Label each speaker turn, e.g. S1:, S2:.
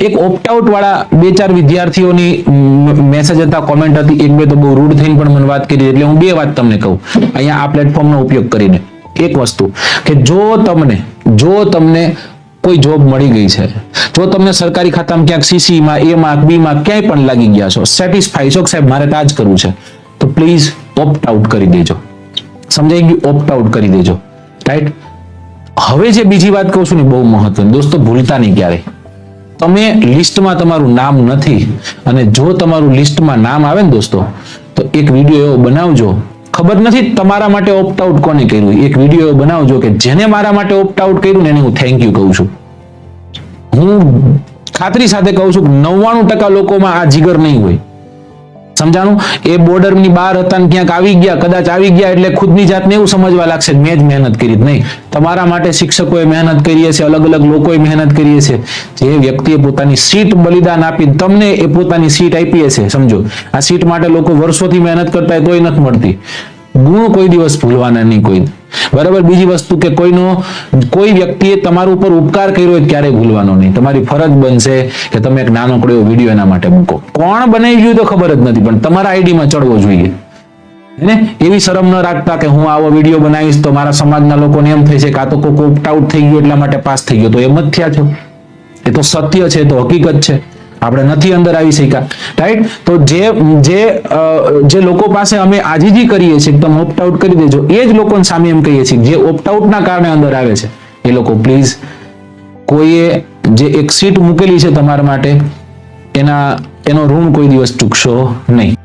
S1: એક opt out વાળા 2-4 વિદ્યાર્થીઓની મેસેજ હતા, કોમેન્ટ હતી, એક બે તો બહુ રૂડ થઈને પણ મને વાત કરી, એટલે હું બે વાત તમને કહું અહીંયા આ પ્લેટફોર્મનો ઉપયોગ કરીને. એક વસ્તુ કે જો તમને કોઈ જોબ મળી ગઈ છે, જો તમને સરકારી ખાતામાં ક્યાંક સીસી માં, એ માં, બી માં ક્યાંય પણ લાગી ગયા છો, સેટિસ્ફાઈ છો કે સાહેબ મારે આ જ કરવું છે, તો પ્લીઝ ઓપ્ટ આઉટ કરી દેજો. સમજાઈ ગયું? ઓપ્ટ આઉટ કરી દેજો. રાઈટ? હવે જે બીજી વાત કહું છું ને બહુ મહત્વની દોસ્તો, ભૂલતા નહીં ક્યારે. તમે લિસ્ટમાં તમારું નામ નથી, અને જો તમારું લિસ્ટમાં નામ આવે ને દોસ્તો, તો એક વિડીયો એવો બનાવજો. ખબર નથી તમારા માટે ઓપ્ટ આઉટ કોને કર્યું, એક વિડીયો એવો બનાવજો કે જેને મારા માટે ઓપ્ટ આઉટ કર્યું ને એને હું થેન્ક યુ કહું છું. હું ખાતરી સાથે કહું છું કે 99% લોકોમાં આ જીગર નહીં હોય. સમજાણું? એ બોર્ડરની બહાર હતા ને ક્યાંક આવી ગયા, કદાચ આવી ગયા એટલે ખુદની જાતને એવું સમજવા લાગશે મેં જ મહેનત કરી. નહીં, તમારા માટે શિક્ષકોએ મહેનત કરી હશે, અલગ અલગ લોકોએ મહેનત કરી હશે. જે વ્યક્તિએ પોતાની સીટ બલિદાન આપી તમને એ પોતાની સીટ આપી હશે, સમજો આ સીટ માટે લોકો વર્ષોથી મહેનત કરતા હોય તોય નથી મળતી. ગુણ કોઈ દિવસ ભૂલવાના નહીં કોઈ. બરાબર? બીજી વસ્તુ કે કોઈ વ્યક્તિએ તમારા ઉપર ઉપકાર કર્યો હોય ક્યારેય ભૂલવાનો નહીં. તમારી ફરજ બનશે કે તમે એક નાનકડો એવો વિડીયો એના માટે મૂકો. કોણ બનાવી ગયું તો ખબર જ નથી, પણ તમારા આઈડીમાં ચડવો જોઈએ. ને એવી શરમ ન રાખતા કે હું આવો વિડીયો બનાવીશ તો મારા સમાજના લોકોને એમ થશે કે આ તો કોઈ ઓપ્ટ આઉટ થઈ ગયો એટલા માટે પાસ થઈ ગયો. તો એમ જ થયા છો. એ તો સત્ય છે, તો હકીકત છે. આપણે નથી અંદર આવી શક્યા. રાઈટ? તો જે લોકો પાસે અમે આજીજી કરીએ છીએ કે તમે ઓપ્ટ આઉટ કરી દેજો, એ જ લોકોને સામે એમ કહીએ છીએ જે ઓપ્ટ આઉટના કારણે અંદર આવે છે એ લોકો પ્લીઝ કોઈએ જે એક સીટ મૂકેલી છે તમારા માટે એનો ઋણ કોઈ દિવસ ચૂકશો નહીં.